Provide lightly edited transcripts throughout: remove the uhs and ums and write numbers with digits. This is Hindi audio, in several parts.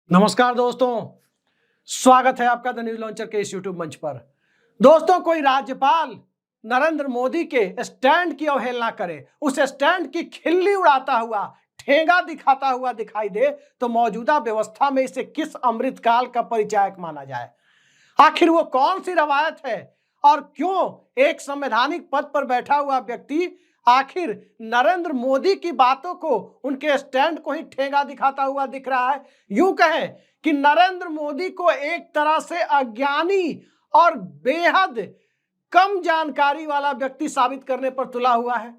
नमस्कार दोस्तों, स्वागत है आपका द न्यूज लॉन्चर के इस यूट्यूब मंच पर। दोस्तों, कोई राज्यपाल नरेंद्र मोदी के स्टैंड की अवहेलना करे, उस स्टैंड की खिल्ली उड़ाता हुआ, ठेंगा दिखाता हुआ दिखाई दे तो मौजूदा व्यवस्था में इसे किस अमृतकाल का परिचायक माना जाए? आखिर वो कौन सी रवायत है और क्यों एक संवैधानिक पद पर बैठा हुआ व्यक्ति आखिर नरेंद्र मोदी की बातों को, उनके स्टैंड को ही ठेंगा दिखाता हुआ दिख रहा है? यूं कहें कि नरेंद्र मोदी को एक तरह से अज्ञानी और बेहद कम जानकारी वाला व्यक्ति साबित करने पर तुला हुआ है।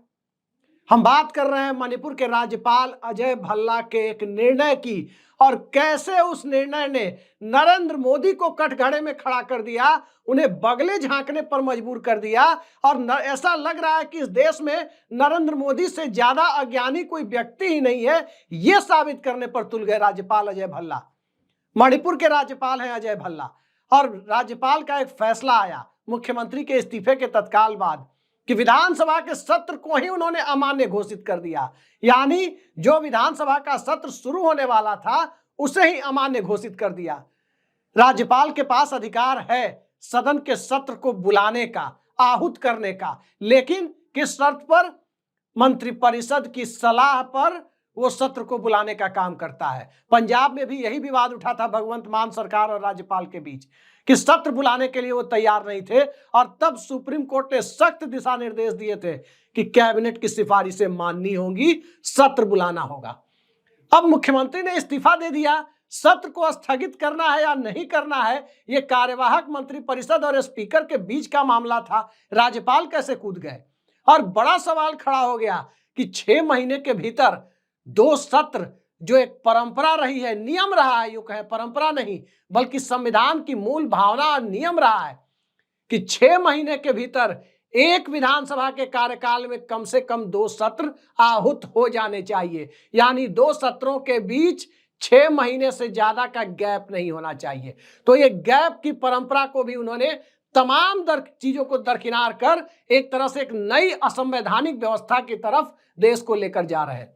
हम बात कर रहे हैं मणिपुर के राज्यपाल अजय भल्ला के एक निर्णय की, और कैसे उस निर्णय ने नरेंद्र मोदी को कटघरे में खड़ा कर दिया, उन्हें बगले झांकने पर मजबूर कर दिया। और ऐसा लग रहा है कि इस देश में नरेंद्र मोदी से ज्यादा अज्ञानी कोई व्यक्ति ही नहीं है, यह साबित करने पर तुल गए राज्यपाल अजय भल्ला। मणिपुर के राज्यपाल हैं अजय भल्ला, और राज्यपाल का एक फैसला आया मुख्यमंत्री के इस्तीफे के तत्काल बाद कि विधानसभा के सत्र को ही उन्होंने अमान्य घोषित कर दिया। यानी जो विधानसभा का सत्र शुरू होने वाला था उसे ही अमान्य घोषित कर दिया। राज्यपाल के पास अधिकार है सदन के सत्र को बुलाने का, आहूत करने का, लेकिन किस शर्त पर? मंत्रिपरिषद की सलाह पर वो सत्र को बुलाने का काम करता है। पंजाब में भी यही विवाद उठा था भगवंत मान सरकार और राज्यपाल के बीच कि सत्र बुलाने के लिए वो तैयार नहीं थे, और तब सुप्रीम कोर्ट ने सख्त दिशा निर्देश दिए थे कि कैबिनेट की सिफारिशें माननी होंगी, सत्र बुलाना होगा। अब मुख्यमंत्री ने इस्तीफा दे दिया। सत्र को स्थगित करना है या नहीं करना है, यह कार्यवाहक मंत्रिपरिषद और स्पीकर के बीच का मामला था। राज्यपाल कैसे कूद गए? और बड़ा सवाल खड़ा हो गया कि 6 महीने के भीतर 2 सत्र, जो एक परंपरा रही है, नियम रहा है, यूं कहें परंपरा नहीं बल्कि संविधान की मूल भावना और नियम रहा है कि 6 महीने के भीतर एक विधानसभा के कार्यकाल में कम से कम 2 सत्र आहूत हो जाने चाहिए। यानी 2 सत्रों के बीच 6 महीने से ज्यादा का गैप नहीं होना चाहिए। तो ये गैप की परंपरा को भी उन्होंने तमाम चीजों को दरकिनार कर एक तरह से एक नई असंवैधानिक व्यवस्था की तरफ देश को लेकर जा रहे हैं।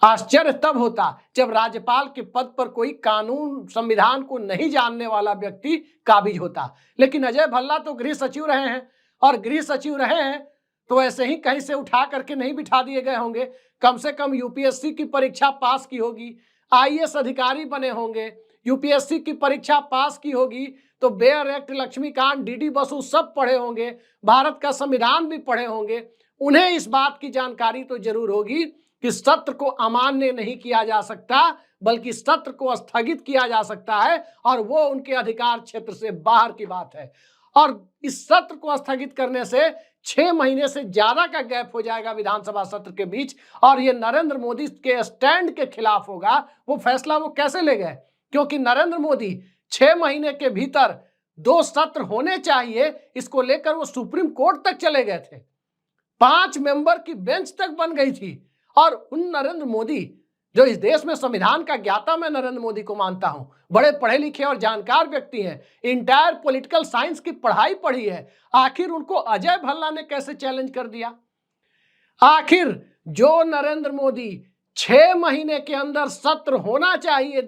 आश्चर्य तब होता जब राज्यपाल के पद पर कोई कानून संविधान को नहीं जानने वाला व्यक्ति काबिज होता। लेकिन अजय भल्ला तो गृह सचिव रहे हैं, और गृह सचिव रहे हैं तो ऐसे ही कहीं से उठा करके नहीं बिठा दिए गए होंगे। कम से कम यूपीएससी की परीक्षा पास की होगी, आईएएस अधिकारी बने होंगे, यूपीएससी की परीक्षा पास की होगी तो bare act, Laxmikanth, DD Basu सब पढ़े होंगे, भारत का संविधान भी पढ़े होंगे। उन्हें इस बात की जानकारी तो जरूर होगी कि सत्र को अमान्य नहीं किया जा सकता बल्कि सत्र को स्थगित किया जा सकता है, और वो उनके अधिकार क्षेत्र से बाहर की बात है। और इस सत्र को स्थगित करने से 6 महीने से ज्यादा का गैप हो जाएगा विधानसभा सत्र के बीच, और ये नरेंद्र मोदी के स्टैंड के खिलाफ होगा। वो फैसला वो कैसे ले गए? क्योंकि नरेंद्र मोदी 6 महीने के भीतर 2 सत्र होने चाहिए, इसको लेकर वो सुप्रीम कोर्ट तक चले गए थे। 5 मेंबर की बेंच तक बन गई थी। और उन नरेंद्र मोदी, जो इस देश में संविधान का ज्ञाता मैं नरेंद्र मोदी को मानता हूं, बड़े पढ़े लिखे और जानकार व्यक्ति हैं, इंटायर पॉलिटिकल साइंस की पढ़ाई पढ़ी है, आखिर उनको अजय भल्ला ने कैसे चैलेंज कर दिया? आखिर जो नरेंद्र मोदी 6 महीने के अंदर सत्र होना चाहिए,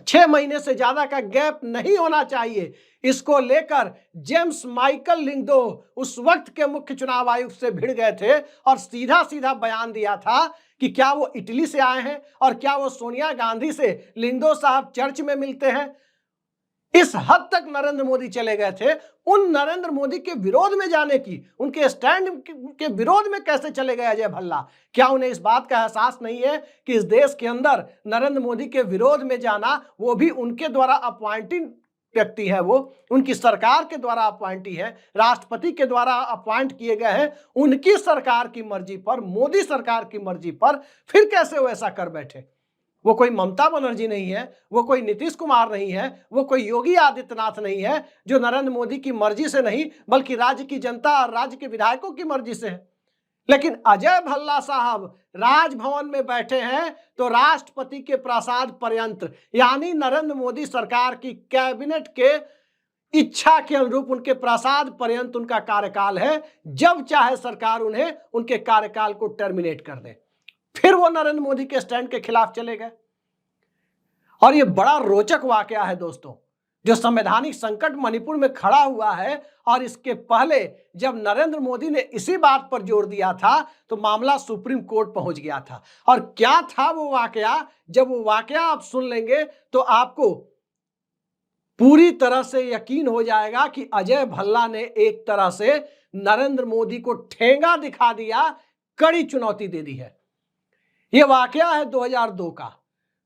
6 महीने से ज्यादा का गैप नहीं होना चाहिए, इसको लेकर जेम्स माइकल लिंगदो उस वक्त के मुख्य चुनाव आयुक्त से भिड़ गए थे और सीधा सीधा बयान दिया था कि क्या वो इटली से आए हैं और क्या वो सोनिया गांधी से लिंगदो साहब चर्च में मिलते हैं। इस हद तक नरेंद्र मोदी चले गए थे। उन नरेंद्र मोदी के विरोध में जाने की, उनके स्टैंड के विरोध में कैसे चले गए अजय भल्ला? क्या उन्हें इस बात का एहसास नहीं है कि इस देश के अंदर नरेंद्र मोदी के विरोध में जाना, वो भी उनके द्वारा अपॉइंटेड व्यक्ति है, वो उनकी सरकार के द्वारा अपॉइंटी है, राष्ट्रपति के द्वारा अपॉइंट किए गए हैं, उनकी सरकार की मर्जी पर, मोदी सरकार की मर्जी पर, फिर कैसे वो ऐसा कर बैठे? वो कोई ममता बनर्जी नहीं है, वो कोई नीतीश कुमार नहीं है, वो कोई योगी आदित्यनाथ नहीं है जो नरेंद्र मोदी की मर्जी से नहीं बल्कि राज्य की जनता और राज्य के विधायकों की मर्जी से है। लेकिन अजय भल्ला साहब राजभवन में बैठे हैं तो राष्ट्रपति के प्रासाद पर्यंत, यानी नरेंद्र मोदी सरकार की कैबिनेट के इच्छा के अनुरूप उनके प्रासाद पर्यंत उनका कार्यकाल है। जब चाहे सरकार उन्हें उनके कार्यकाल को टर्मिनेट कर दे। फिर वो नरेंद्र मोदी के स्टैंड के खिलाफ चले गए। और ये बड़ा रोचक वाकया है दोस्तों, जो संवैधानिक संकट मणिपुर में खड़ा हुआ है। और इसके पहले जब नरेंद्र मोदी ने इसी बात पर जोर दिया था तो मामला सुप्रीम कोर्ट पहुंच गया था। और क्या था वो वाकया, जब वो वाकया आप सुन लेंगे तो आपको पूरी तरह से यकीन हो जाएगा कि अजय भल्ला ने एक तरह से नरेंद्र मोदी को ठेंगा दिखा दिया, कड़ी चुनौती दे दी है। यह वाकया है 2002 का।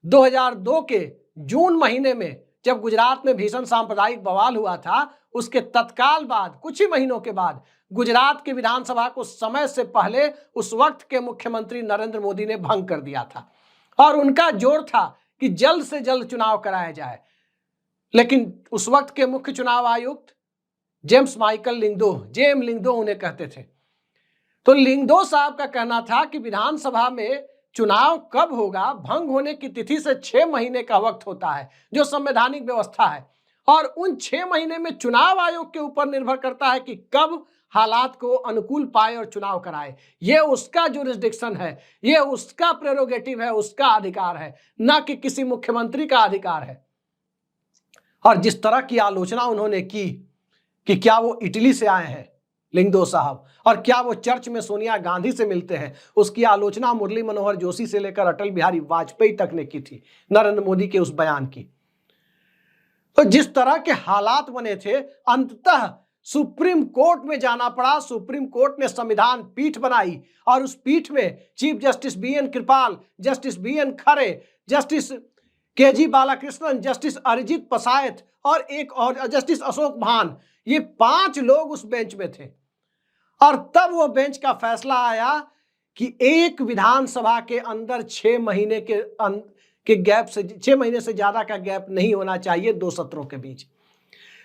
2002 के जून महीने में जब गुजरात में भीषण सांप्रदायिक बवाल हुआ था, उसके तत्काल बाद कुछ ही महीनों के बाद गुजरात की विधानसभा को समय से पहले उस वक्त के मुख्यमंत्री नरेंद्र मोदी ने भंग कर दिया था। और उनका जोर था कि जल्द से जल्द चुनाव कराया जाए। लेकिन उस वक्त के मुख्य चुनाव आयुक्त James Michael Lyngdoh, James Lyngdoh उन्हें कहते थे, तो लिंगदोह साहब का कहना था कि विधानसभा में चुनाव कब होगा, भंग होने की तिथि से 6 महीने का वक्त होता है, जो संवैधानिक व्यवस्था है। और उन 6 महीने में चुनाव आयोग के ऊपर निर्भर करता है कि कब हालात को अनुकूल पाए और चुनाव कराए। यह उसका जुरिस्डिक्शन है, यह उसका प्रेरोगेटिव है, उसका अधिकार है, ना कि किसी मुख्यमंत्री का अधिकार है। और जिस तरह की आलोचना उन्होंने की कि क्या वो इटली से आए हैं लिंगदोह साहब, और क्या वो चर्च में सोनिया गांधी से मिलते हैं, उसकी आलोचना मुरली मनोहर जोशी से लेकर अटल बिहारी वाजपेयी तक ने की थी नरेंद्र मोदी के उस बयान की। तो जिस तरह के हालात बने थे, अंततः सुप्रीम कोर्ट में जाना पड़ा। सुप्रीम कोर्ट ने संविधान पीठ बनाई और उस पीठ में chief justice BN Kirpal, justice BN Khare, justice KG Balakrishnan, justice Arijit Pasayat और एक और जस्टिस अशोक भान, ये 5 लोग उस बेंच में थे। और तब वो बेंच का फैसला आया कि एक विधानसभा के अंदर 6 महीने के गैप से 6 महीने से ज्यादा का गैप नहीं होना चाहिए 2 सत्रों के बीच।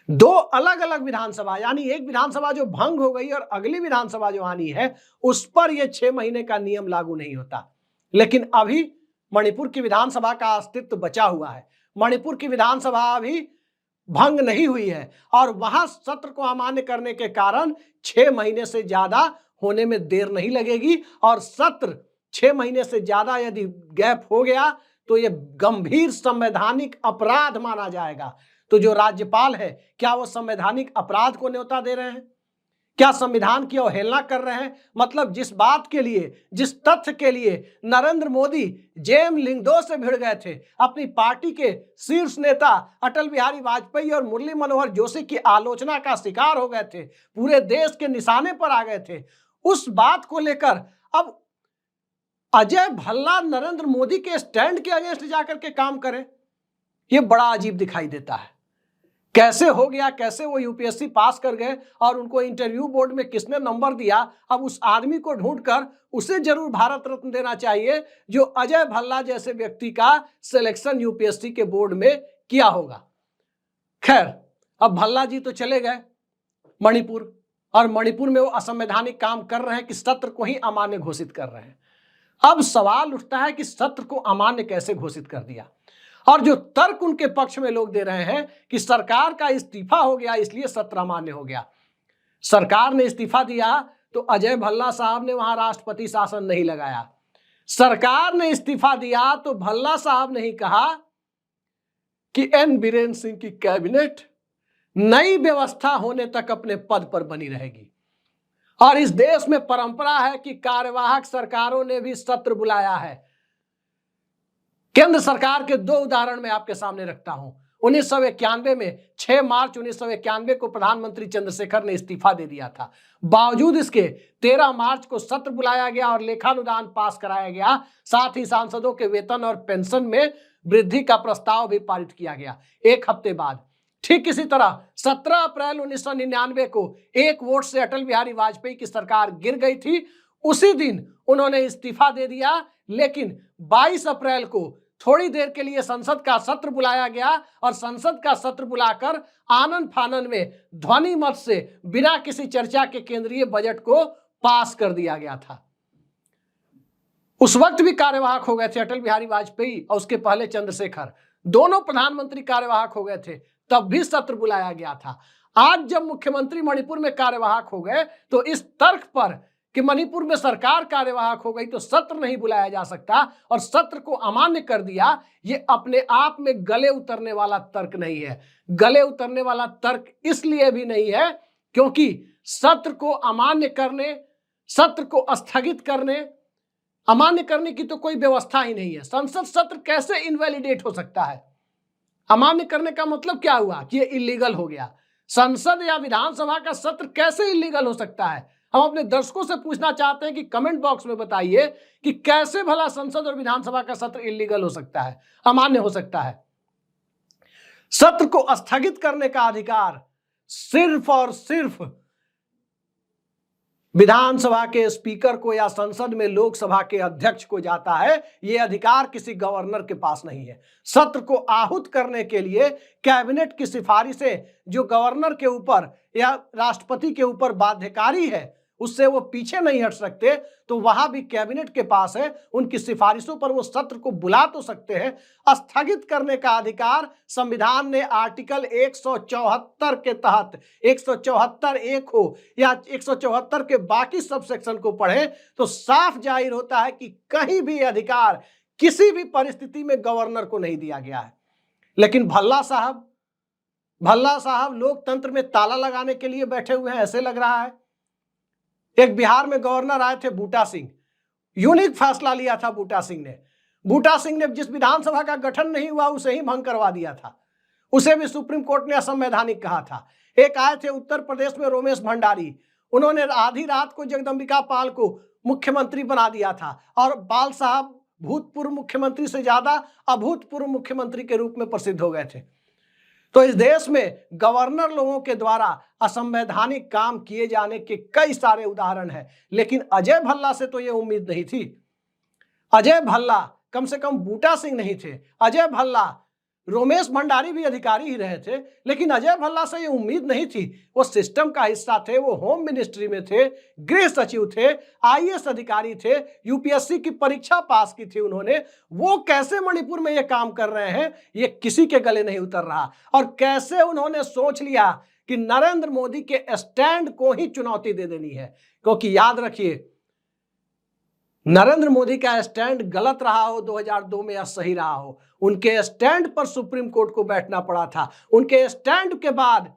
2 अलग अलग विधानसभा, यानी एक विधानसभा जो भंग हो गई और अगली विधानसभा जो आनी है उस पर यह 6 महीने का नियम लागू नहीं होता। लेकिन अभी मणिपुर की विधानसभा का अस्तित्व बचा हुआ है। मणिपुर की विधानसभा अभी भंग नहीं हुई है और वहां सत्र को अमान्य करने के कारण 6 महीने से ज्यादा होने में देर नहीं लगेगी। और सत्र 6 महीने से ज्यादा यदि गैप हो गया तो यह गंभीर संवैधानिक अपराध माना जाएगा। तो जो राज्यपाल है, क्या वो संवैधानिक अपराध को न्योता दे रहे हैं? क्या संविधान की अवहेलना कर रहे हैं? मतलब जिस बात के लिए, जिस तथ्य के लिए नरेंद्र मोदी जेम लिंगदोह से भिड़ गए थे, अपनी पार्टी के शीर्ष नेता अटल बिहारी वाजपेयी और मुरली मनोहर जोशी की आलोचना का शिकार हो गए थे, पूरे देश के निशाने पर आ गए थे, उस बात को लेकर अब अजय भल्ला नरेंद्र मोदी के स्टैंड के अगेंस्ट जाकर के काम करें, यह बड़ा अजीब दिखाई देता है। कैसे हो गया, कैसे वो UPSC पास कर गए और उनको इंटरव्यू बोर्ड में किसने नंबर दिया? अब उस आदमी को ढूंढकर उसे जरूर भारत रत्न देना चाहिए जो अजय भल्ला जैसे व्यक्ति का सिलेक्शन UPSC के बोर्ड में किया होगा। खैर, अब भल्ला जी तो चले गए मणिपुर, और मणिपुर में वो असंवैधानिक काम कर रहे हैं कि सत्र को ही अमान्य घोषित कर रहे हैं। अब सवाल उठता है कि सत्र को अमान्य कैसे घोषित कर दिया? और जो तर्क उनके पक्ष में लोग दे रहे हैं कि सरकार का इस्तीफा हो गया इसलिए सत्र अमान्य हो गया। सरकार ने इस्तीफा दिया तो अजय भल्ला साहब ने वहां राष्ट्रपति शासन नहीं लगाया। सरकार ने इस्तीफा दिया तो भल्ला साहब ने ही कहा कि N बीरेन सिंह की कैबिनेट नई व्यवस्था होने तक अपने पद पर बनी रहेगी। और इस देश में परंपरा है कि कार्यवाहक सरकारों ने भी सत्र बुलाया है। केंद्र सरकार के 2 उदाहरण मैं आपके सामने रखता हूं। 1991 में 6 मार्च 1991 को प्रधानमंत्री चंद्रशेखर ने इस्तीफा दे दिया था। बावजूद इसके 13 मार्च को सत्र बुलाया गया और लेखानुदान पास कराया गया। साथ ही सांसदों के वेतन और पेंशन में वृद्धि का प्रस्ताव भी पारित किया गया। 1 हफ्ते बाद ठीक इसी तरह 17 अप्रैल 1999 को 1 वोट से अटल बिहारी वाजपेयी की सरकार गिर गई थी। उसी दिन उन्होंने इस्तीफा दे दिया, लेकिन 22 अप्रैल को थोड़ी देर के लिए संसद का सत्र बुलाया गया और संसद का सत्र बुलाकर आनन फानन में ध्वनि मत से बिना किसी चर्चा के केंद्रीय बजट को पास कर दिया गया था। उस वक्त भी कार्यवाहक हो गए थे अटल बिहारी वाजपेयी और उसके पहले चंद्रशेखर, दोनों प्रधानमंत्री कार्यवाहक हो गए थे, तब भी सत्र बुलाया गया था। आज जब मुख्यमंत्री मणिपुर में कार्यवाहक हो गए तो इस तर्क पर कि मणिपुर में सरकार कार्यवाहक हो गई तो सत्र नहीं बुलाया जा सकता और सत्र को अमान्य कर दिया, ये अपने आप में गले उतरने वाला तर्क नहीं है। गले उतरने वाला तर्क इसलिए भी नहीं है क्योंकि सत्र को अमान्य करने, सत्र को स्थगित करने, अमान्य करने की तो कोई व्यवस्था ही नहीं है। संसद सत्र कैसे इनवैलिडेट हो सकता है? अमान्य करने का मतलब क्या हुआ कि ये इलीगल हो गया। संसद या विधानसभा का सत्र कैसे इलीगल हो सकता है? हम अपने दर्शकों से पूछना चाहते हैं कि कमेंट बॉक्स में बताइए कि कैसे भला संसद और विधानसभा का सत्र इलीगल हो सकता है, अमान्य हो सकता है। सत्र को स्थगित करने का अधिकार सिर्फ और सिर्फ विधानसभा के स्पीकर को या संसद में लोकसभा के अध्यक्ष को जाता है। यह अधिकार किसी गवर्नर के पास नहीं है। सत्र को आहूत करने के लिए कैबिनेट की सिफारिशें जो गवर्नर के ऊपर या राष्ट्रपति के ऊपर बाध्यकारी है, उससे वो पीछे नहीं हट सकते, तो वहां भी कैबिनेट के पास है। उनकी सिफारिशों पर वो सत्र को बुला तो सकते हैं। स्थगित करने का अधिकार संविधान ने आर्टिकल 174 के तहत, 174(1) हो या 174 के बाकी सब सेक्शन को पढ़े तो साफ जाहिर होता है कि कहीं भी अधिकार किसी भी परिस्थिति में गवर्नर को नहीं दिया गया है। लेकिन भल्ला साहब लोकतंत्र में ताला लगाने के लिए बैठे हुए हैं, ऐसे लग रहा है। एक बिहार में गवर्नर आए थे बूटा सिंह, यूनिक फैसला लिया था बूटा सिंह ने जिस विधानसभा का गठन नहीं हुआ उसे ही भंग करवा दिया था, उसे भी सुप्रीम कोर्ट ने असंवैधानिक कहा था। एक आए थे उत्तर प्रदेश में रोमेश भंडारी, उन्होंने आधी रात को जगदंबिका पाल को मुख्यमंत्री बना दिया था और पाल साहब भूतपूर्व मुख्यमंत्री से ज्यादा अभूतपूर्व मुख्यमंत्री के रूप में प्रसिद्ध हो गए थे। तो इस देश में गवर्नर लोगों के द्वारा असंवैधानिक काम किए जाने के कई सारे उदाहरण हैं, लेकिन अजय भल्ला से तो यह उम्मीद नहीं थी। अजय भल्ला, कम से कम बूटा सिंह नहीं थे, अजय भल्ला, रोमेश भंडारी भी अधिकारी ही रहे थे, लेकिन अजय भल्ला से ये उम्मीद नहीं थी। वो सिस्टम का हिस्सा थे, वो होम मिनिस्ट्री में थे, गृह सचिव थे, आईएएस अधिकारी थे, यूपीएससी की परीक्षा पास की थी उन्होंने। वो कैसे मणिपुर में ये काम कर रहे हैं, ये किसी के गले नहीं उतर रहा। और कैसे उन्होंने सोच लिया कि नरेंद्र मोदी के स्टैंड को ही चुनौती दे देनी है, क्योंकि याद रखिए नरेंद्र मोदी का स्टैंड गलत रहा हो 2002 में या सही रहा हो, उनके स्टैंड पर सुप्रीम कोर्ट को बैठना पड़ा था। उनके स्टैंड के बाद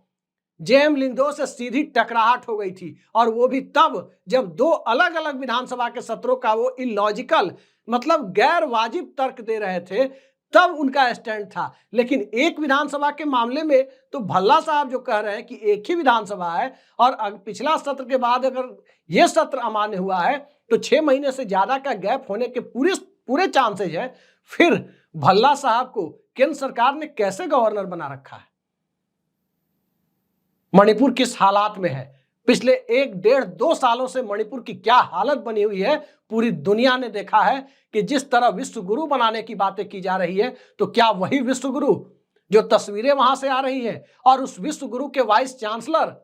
जेएम लिंगदो से सीधी टकराहट हो गई थी, और वो भी तब जब दो अलग अलग विधानसभा के सत्रों का वो इलॉजिकल, मतलब गैर वाजिब तर्क दे रहे थे, तब उनका स्टैंड था। लेकिन एक विधानसभा के मामले में तो भल्ला साहब जो कह रहे हैं कि एक ही विधानसभा है और पिछला सत्र के बाद अगर यह सत्र अमान्य हुआ है तो 6 महीने से ज्यादा का गैप होने के पूरे चांसेज है, फिर भल्ला साहब को केंद्र सरकार ने कैसे गवर्नर बना रखा है? मणिपुर किस हालात में है? पिछले 1-1.5-2 सालों से मणिपुर की क्या हालत बनी हुई है, पूरी दुनिया ने देखा है कि जिस तरह विश्व गुरु बनाने की बातें की जा रही है, तो क्या वही विश्व गुरु जो तस्वीरें वहां से आ रही है और उस विश्व गुरु के वाइस चांसलर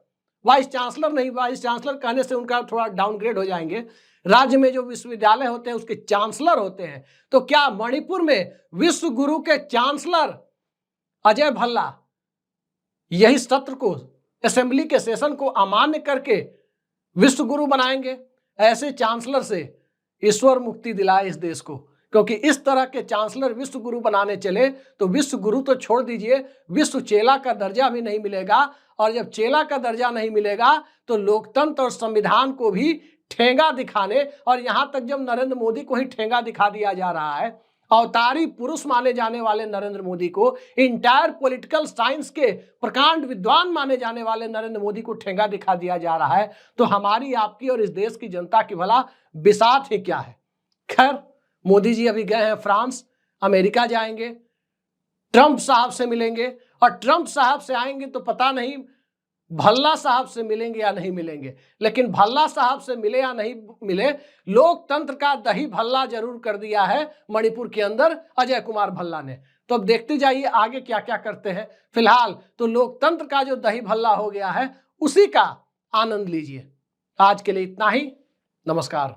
कहने से उनका थोड़ा डाउनग्रेड हो जाएंगे, राज्य में जो विश्वविद्यालय होते हैं उसके चांसलर होते हैं, तो क्या मणिपुर में विश्व गुरु के चांसलर अजय भल्ला यही सत्र को, असेंबली के सेशन को अमान्य करके विश्व गुरु बनाएंगे? ऐसे चांसलर से ईश्वर मुक्ति दिलाए इस देश को, क्योंकि इस तरह के चांसलर विश्व गुरु बनाने चले तो विश्व गुरु तो छोड़ दीजिए, विश्व चेला का दर्जा भी नहीं मिलेगा। और जब चेला का दर्जा नहीं मिलेगा तो लोकतंत्र और संविधान को भी ठेंगा दिखाने, और यहां तक जब नरेंद्र मोदी को ही ठेंगा दिखा दिया जा रहा है, अवतारी पुरुष माने जाने वाले नरेंद्र मोदी को, इंटायर पॉलिटिकल साइंस के प्रकांड विद्वान माने जाने वाले नरेंद्र मोदी को ठेंगा दिखा दिया जा रहा है, तो हमारी, आपकी और इस देश की जनता की भला बिसात ही क्या है? खैर, मोदी जी अभी गए हैं फ्रांस, अमेरिका जाएंगे, ट्रंप साहब से मिलेंगे, और ट्रंप साहब से आएंगे तो पता नहीं भल्ला साहब से मिलेंगे या नहीं मिलेंगे। लेकिन भल्ला साहब से मिले या नहीं मिले, लोकतंत्र का दही भल्ला जरूर कर दिया है मणिपुर के अंदर अजय कुमार भल्ला ने। तो अब देखते जाइए आगे क्या क्या करते हैं। फिलहाल तो लोकतंत्र का जो दही भल्ला हो गया है उसी का आनंद लीजिए। आज के लिए इतना ही, नमस्कार।